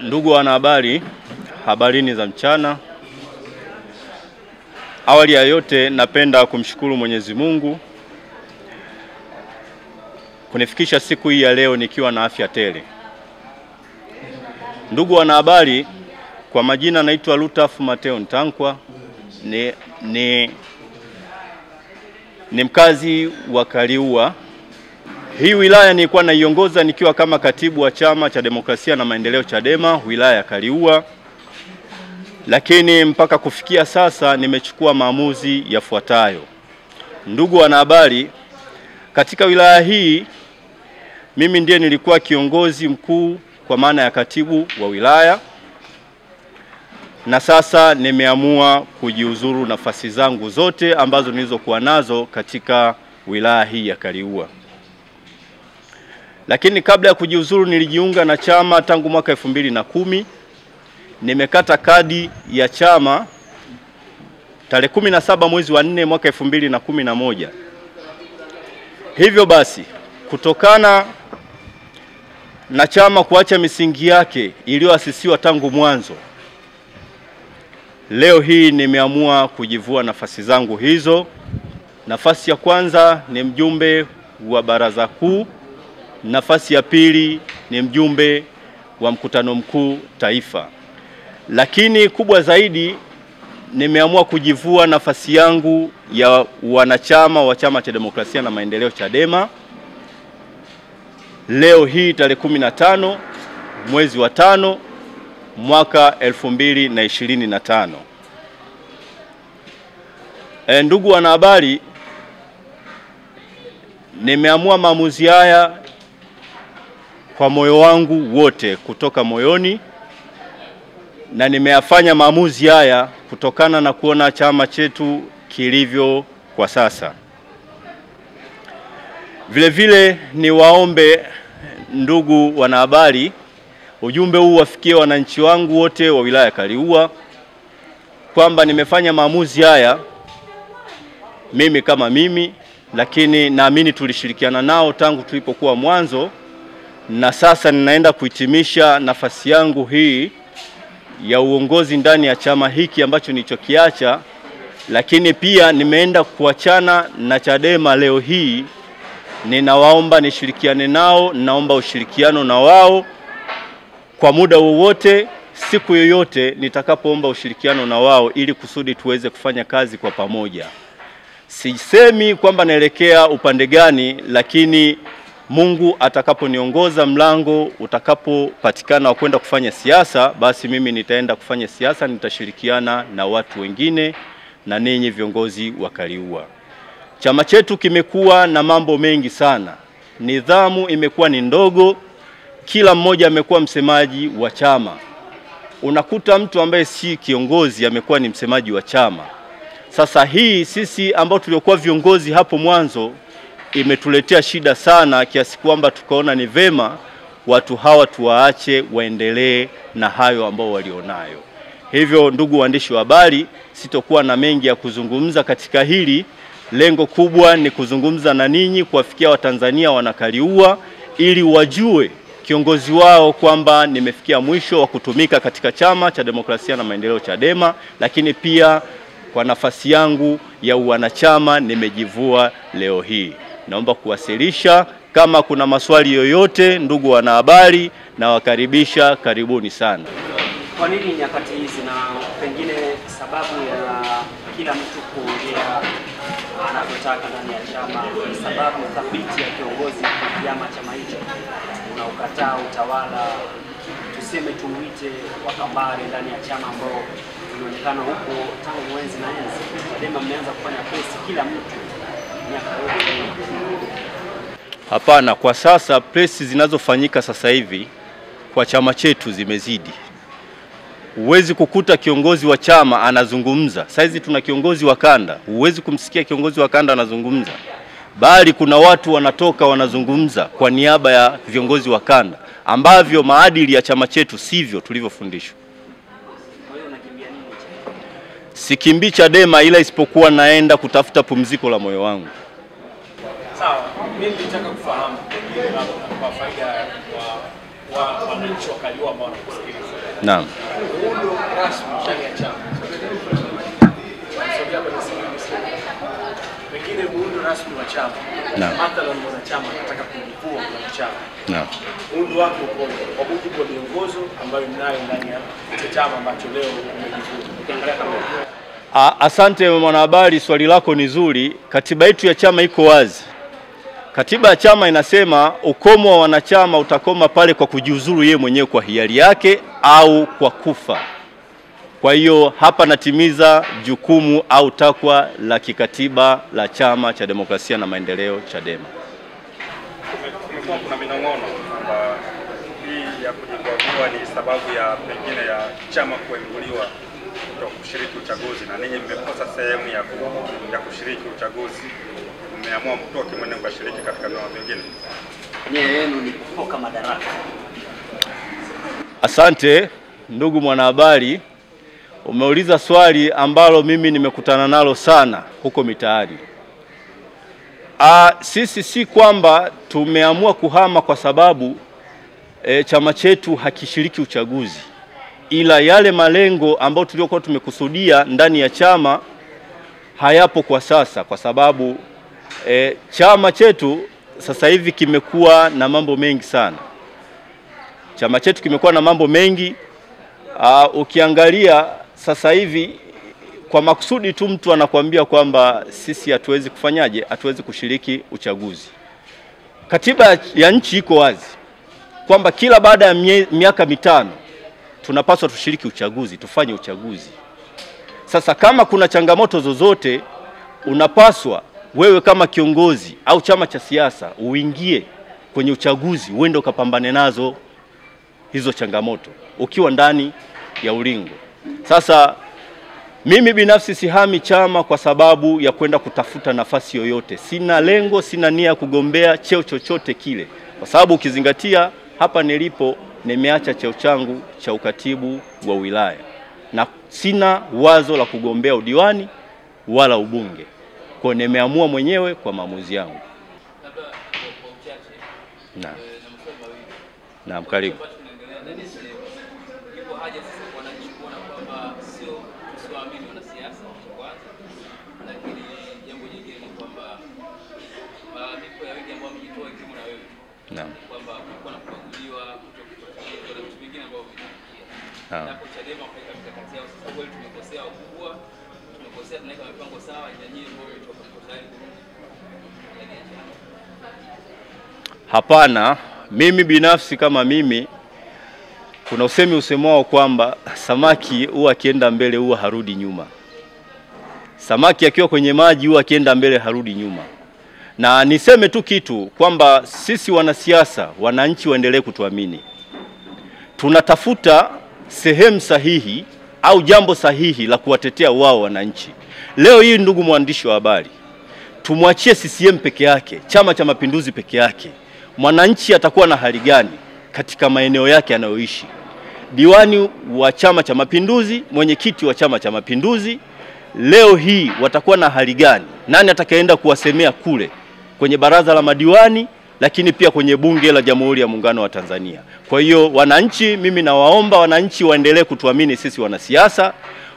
Ndugu wanahabari, habarini za mchana. Awali ya yote napenda kumshukuru Mwenyezi Mungu kunifikisha siku hii ya leo nikiwa na afya tele. Ndugu wanahabari, kwa majina naitwa Lutaf Mateo Ntankwa, ni mkazi wa Kaliua. Hii wilaya nilikuwa naiongoza nikiwa kama katibu wa Chama cha Demokrasia na Maendeleo Chadema wilaya ya Kaliua. Lakini mpaka kufikia sasa nimechukua maamuzi yafuatayo. Ndugu wanahabari, katika wilaya hii mimi ndiye nilikuwa kiongozi mkuu kwa maana ya katibu wa wilaya, na sasa nimeamua kujiuzuru nafasi zangu zote ambazo nilizokuwa nazo katika wilaya hii ya Kaliua. Lakini kabla ya kujiuzuru nilijiunga na chama tangu mwaka 2010. Nimekata kadi ya chama tarehe 17 mwezi wa 4 mwaka 2011. Hivyo basi, kutokana na chama kuacha misingi yake iliyoasisiwa tangu mwanzo, leo hii nimeamua kujivua nafasi zangu hizo. Nafasi ya kwanza ni mjumbe wa baraza kuu, nafasi ya pili ni mjumbe wa mkutano mkuu taifa. Lakini kubwa zaidi, nimeamua kujivua nafasi yangu ya wanachama wa Chama cha Demokrasia na Maendeleo Chadema leo hii tarehe 15 mwezi wa 5 mwaka 2025. Ndugu wanahabari, nimeamua maamuzi haya kwa moyo wangu wote, kutoka moyoni, na nimeyafanya maamuzi haya kutokana na kuona chama chetu kilivyo kwa sasa. Vile vile niwaombe ndugu wanahabari, ujumbe huu wafikie wananchi wangu wote wa wilaya ya Kaliua kwamba nimefanya maamuzi haya mimi kama mimi, lakini naamini tulishirikiana nao tangu tulipokuwa mwanzo, na sasa ninaenda kuhitimisha nafasi yangu hii ya uongozi ndani ya chama hiki ambacho nilichokiacha. Lakini pia nimeenda kuachana na Chadema leo hii. Ninawaomba nishirikiane nao, naomba ushirikiano na wao kwa muda wowote, siku yoyote nitakapoomba ushirikiano na wao, ili kusudi tuweze kufanya kazi kwa pamoja. Sisemi kwamba naelekea upande gani, lakini Mungu atakaponiongoza, mlango utakapopatikana wa kwenda kufanya siasa, basi mimi nitaenda kufanya siasa, nitashirikiana na watu wengine na ninyi viongozi wa Kaliua. Chama chetu kimekuwa na mambo mengi sana. Nidhamu imekuwa ni ndogo, kila mmoja amekuwa msemaji wa chama. Unakuta mtu ambaye si kiongozi amekuwa ni msemaji wa chama. Sasa hii sisi ambao tuliokuwa viongozi hapo mwanzo imetuletea shida sana, kiasi kwamba tukaona ni vema watu hawa tuwaache waendelee na hayo ambao walionayo. Hivyo ndugu waandishi wa habari, sitokuwa na mengi ya kuzungumza katika hili. Lengo kubwa ni kuzungumza na ninyi, kuwafikia Watanzania wana Kaliua, ili wajue kiongozi wao kwamba nimefikia mwisho wa kutumika katika Chama cha Demokrasia na Maendeleo Chadema, lakini pia kwa nafasi yangu ya wanachama nimejivua leo hii. Naomba kuwasilisha. Kama kuna maswali yoyote, ndugu wanahabari, na wakaribisha, karibuni sana. Kwa nini nyakati hizi, na pengine sababu ya kila mtu kuongea anavyotaka ndani ya chama, sababu thabiti ya kiongozi wa chama hicho unaokataa utawala, tuseme tuuite wakambare ndani ya chama ambao unaonekana huko tangu mwenzi na enzi? Chadema mmeanza kufanya presi kila mtu miaka yote. Hapana, kwa sasa presi zinazofanyika sasa hivi kwa chama chetu zimezidi. Huwezi kukuta kiongozi wa chama anazungumza. Saizi tuna kiongozi wa kanda, huwezi kumsikia kiongozi wa kanda anazungumza, bali kuna watu wanatoka wanazungumza kwa niaba ya viongozi wa kanda, ambavyo maadili ya chama chetu sivyo tulivyofundishwa. Sikimbii Chadema, ila isipokuwa naenda kutafuta pumziko la moyo wangu. Sawa, mimi nataka kufahamu pengine kwa faida wa wananchi wa Kaliua ambao wanakusikiliza. Naam. Muundo rasmi ndani ya chama. Pengine muundo rasmi wa chama. Naam. Mathalan mwanachama anataka kujivua kwa chama. Naam. Muundo wake uko kwa mujibu wa miongozo ambayo mnayo ndani ya chama ambacho leo umejivua. Ukiangalia kama Asante mwanahabari, swali lako ni zuri. Katiba yetu ya chama iko wazi. Katiba ya chama inasema ukomo wa wanachama utakoma pale kwa kujiuzuru yeye mwenyewe kwa hiari yake au kwa kufa. Kwa hiyo hapa natimiza jukumu au takwa la kikatiba la Chama cha Demokrasia na Maendeleo, Chadema. Kumekuwa kuna minong'ono kwamba hii ya kujivua ni sababu ya pengine ya chama kuenguliwa kuto kushiriki uchaguzi, na ninyi mmekosa sehemu ya kushiriki uchaguzi, mmeamua mtoke mwenye kushiriki katika vyama vingine. Nia yenu ni kupoka madaraka. Asante ndugu mwanahabari, umeuliza swali ambalo mimi nimekutana nalo sana huko mitaani. Sisi si kwamba tumeamua kuhama kwa sababu chama chetu hakishiriki uchaguzi, ila yale malengo ambayo tuliokuwa tumekusudia ndani ya chama hayapo kwa sasa, kwa sababu chama chetu sasa hivi kimekuwa na mambo mengi sana. Chama chetu kimekuwa na mambo mengi. Ukiangalia sasa hivi kwa makusudi tu mtu anakuambia kwamba sisi hatuwezi kufanyaje, hatuwezi kushiriki uchaguzi. Katiba ya nchi iko wazi kwamba kila baada ya miaka mitano tunapaswa tushiriki uchaguzi, tufanye uchaguzi. Sasa kama kuna changamoto zozote, unapaswa wewe kama kiongozi au chama cha siasa uingie kwenye uchaguzi, uende ukapambane nazo hizo changamoto ukiwa ndani ya ulingo. Sasa mimi binafsi sihami chama kwa sababu ya kwenda kutafuta nafasi yoyote. Sina lengo, sina nia kugombea cheo chochote kile, kwa sababu ukizingatia hapa nilipo nimeacha cheo changu cha ukatibu wa wilaya na sina wazo la kugombea udiwani wala ubunge. Kwa nimeamua mwenyewe kwa maamuzi yangu. Naam, karibu. Naam. Kwamba kulikuwa na kubaguliwa, kutokufuatiliwa na vitu vingine ambavyo vinatokea. Naam. Hapo Chadema katika mikakati yao sasa kweli tumekosea wakubwa, tumekosea, tunaweka mipango sawa na nyinyi ambao mmetoka mkutano. Hapana, mimi binafsi kama mimi, kuna usemi usemao kwamba samaki huwa akienda mbele huwa harudi nyuma. Samaki akiwa kwenye maji huwa akienda mbele harudi nyuma. Na niseme tu kitu kwamba sisi wanasiasa, wananchi waendelee kutuamini. Tunatafuta sehemu sahihi au jambo sahihi la kuwatetea wao wananchi. Leo hii ndugu mwandishi wa habari, tumwachie CCM peke yake, Chama cha Mapinduzi peke yake. Mwananchi atakuwa na hali gani katika maeneo yake anayoishi? Diwani wa Chama cha Mapinduzi, mwenyekiti wa Chama cha Mapinduzi, leo hii watakuwa na hali gani? Nani atakayeenda kuwasemea kule kwenye baraza la madiwani, lakini pia kwenye bunge la Jamhuri ya Muungano wa Tanzania? Kwa hiyo wananchi, mimi nawaomba wananchi waendelee kutuamini sisi wanasiasa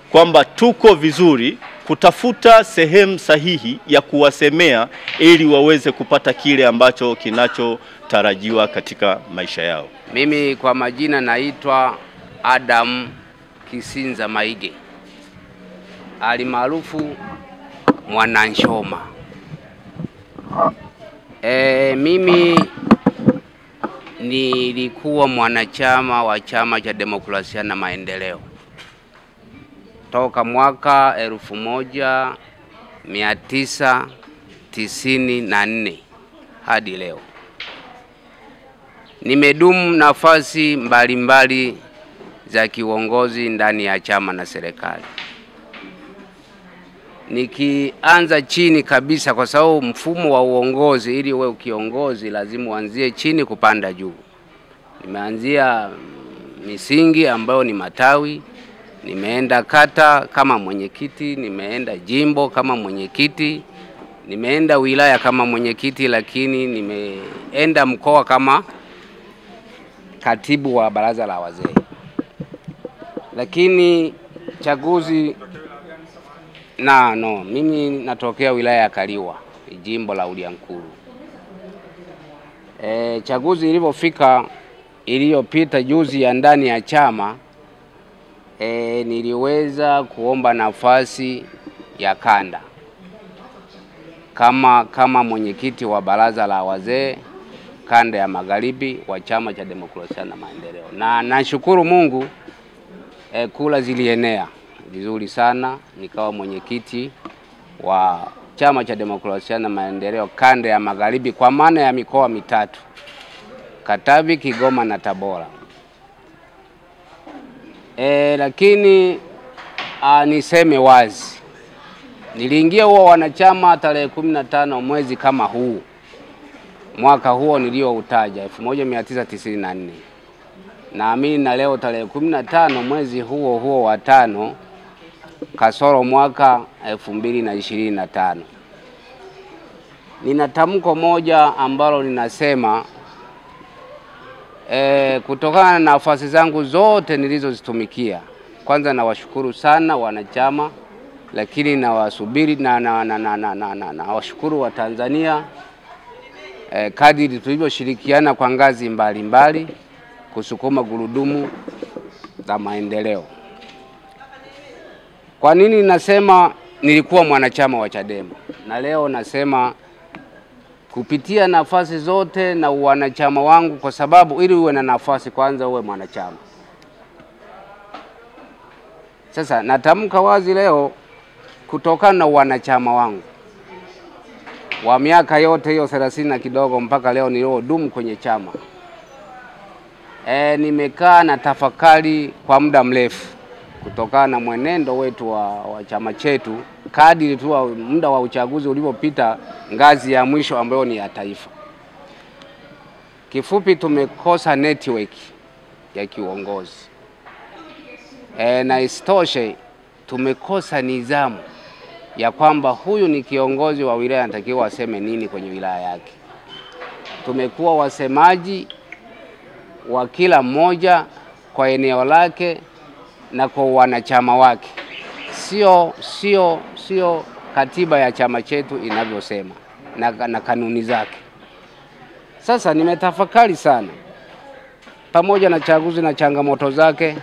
kwamba tuko vizuri kutafuta sehemu sahihi ya kuwasemea ili waweze kupata kile ambacho kinachotarajiwa katika maisha yao. Mimi kwa majina naitwa Adam Kisinza Maige, alimaarufu Mwananshoma. Mimi nilikuwa mwanachama wa Chama cha Demokrasia na Maendeleo toka mwaka 1994 hadi leo. Nimedumu nafasi mbalimbali za kiuongozi ndani ya chama na serikali. Nikianza chini kabisa, kwa sababu mfumo wa uongozi, ili uwe kiongozi lazima uanzie chini kupanda juu. Nimeanzia misingi ambayo ni matawi, nimeenda kata kama mwenyekiti, nimeenda jimbo kama mwenyekiti, nimeenda wilaya kama mwenyekiti, lakini nimeenda mkoa kama katibu wa baraza la wazee. Lakini chaguzi mimi natokea wilaya ya Kaliwa, jimbo la Uliankuru. Chaguzi iliyopita juzi ya ndani ya chama, niliweza kuomba nafasi ya kanda kama mwenyekiti wa baraza la wazee kanda ya magharibi wa Chama cha Demokrasia na Maendeleo. Na nashukuru Mungu, kula zilienea vizuri sana, nikawa mwenyekiti wa Chama cha Demokrasia na Maendeleo kanda ya magharibi kwa maana ya mikoa mitatu: Katavi, Kigoma na Tabora. Lakini niseme wazi, niliingia huo wanachama tarehe 15 mwezi kama huu, mwaka huo nilioutaja 1994. Naamini na leo tarehe 15 mwezi huo wa 5 kasoro mwaka 2025. Nina tamko moja ambalo linasema kutokana na nafasi zangu zote nilizozitumikia, kwanza nawashukuru sana wanachama, lakini nawasubiri na washukuru wa Tanzania kadiri tulivyoshirikiana kwa ngazi mbalimbali kusukuma gurudumu la maendeleo. Kwa nini nasema nilikuwa mwanachama wa Chadema? Na leo nasema kupitia nafasi zote na wanachama wangu, kwa sababu ili uwe na nafasi kwanza uwe mwanachama. Sasa natamka wazi leo, kutokana na wanachama wangu wa miaka yote hiyo 30 na kidogo mpaka leo niliodumu kwenye chama, nimekaa na tafakari kwa muda mrefu kutokana na mwenendo wetu wa chama chetu kadiri tu muda wa uchaguzi ulivyopita ngazi ya mwisho ambayo ni ya taifa. Kifupi, tumekosa network ya kiuongozi. Na isitoshe tumekosa nidhamu ya kwamba huyu ni kiongozi wa wilaya, anatakiwa aseme nini kwenye wilaya yake. Tumekuwa wasemaji wa kila mmoja kwa eneo lake na kwa wanachama wake. Sio katiba ya chama chetu inavyosema na kanuni zake. Sasa nimetafakari sana pamoja na chaguzi na changamoto zake,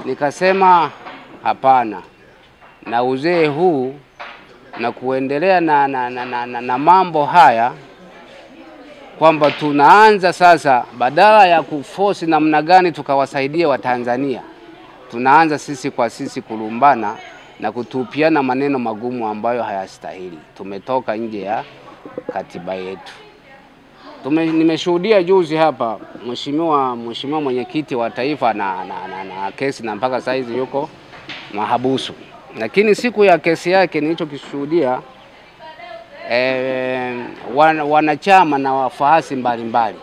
nikasema hapana, na uzee huu na kuendelea na mambo haya, kwamba tunaanza sasa, badala ya kuforce namna gani tukawasaidia Watanzania, tunaanza sisi kwa sisi kulumbana na kutupiana maneno magumu ambayo hayastahili. Tumetoka nje ya katiba yetu. Nimeshuhudia juzi hapa mheshimiwa mwenyekiti wa taifa na kesi, na mpaka saizi yuko mahabusu. Lakini siku ya kesi yake nilichokishuhudia, wanachama na wafuasi mbalimbali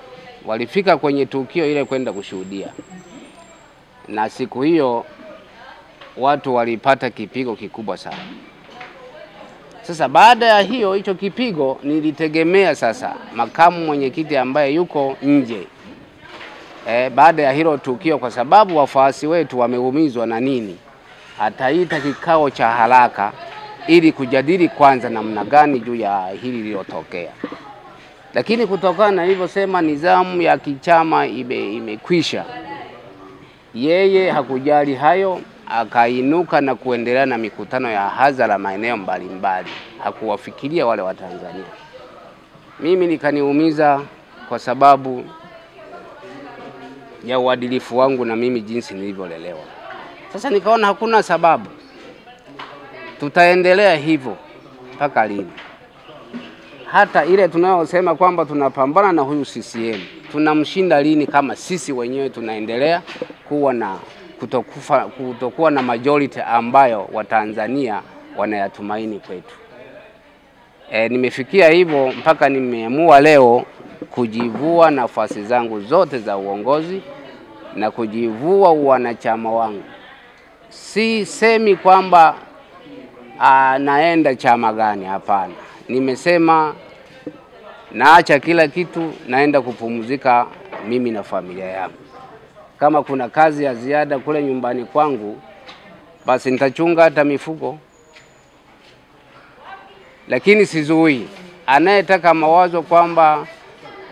walifika kwenye tukio ile kwenda kushuhudia, na siku hiyo watu walipata kipigo kikubwa sana. Sasa baada ya hicho kipigo, nilitegemea sasa makamu mwenyekiti ambaye yuko nje, baada ya hilo tukio, kwa sababu wafuasi wetu wameumizwa na nini, ataita kikao cha haraka ili kujadili kwanza namna gani juu ya hili lililotokea. Lakini kutokana na nilivyosema nidhamu ya kichama imekwisha, yeye hakujali hayo, akainuka na kuendelea na mikutano ya hadhara maeneo mbalimbali. Hakuwafikiria wale wa Tanzania. Mimi nikaniumiza kwa sababu ya uadilifu wangu na mimi jinsi nilivyolelewa. Sasa nikaona hakuna sababu, tutaendelea hivyo mpaka lini? Hata ile tunayosema kwamba tunapambana na huyu CCM, tunamshinda lini kama sisi wenyewe tunaendelea kutokuwa na majority ambayo Watanzania wanayatumaini kwetu. Nimefikia hivyo mpaka nimeamua leo kujivua nafasi zangu zote za uongozi na kujivua wanachama wangu. Si semi kwamba naenda chama gani, hapana. Nimesema naacha kila kitu, naenda kupumzika mimi na familia yangu. kama kuna kazi ya ziada kule nyumbani kwangu, basi nitachunga hata mifugo. Lakini sizuii anayetaka mawazo kwamba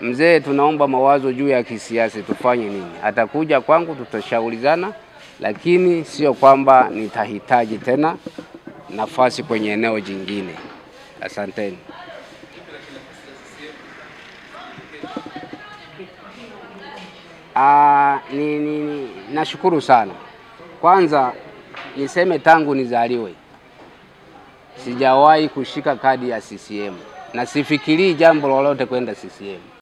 mzee, tunaomba mawazo juu ya kisiasa, tufanye nini, atakuja kwangu, tutashauriana, lakini sio kwamba nitahitaji tena nafasi kwenye eneo jingine. Asanteni. Nashukuru sana. Kwanza niseme tangu nizaliwe sijawahi kushika kadi ya CCM na sifikirii jambo lolote kwenda CCM.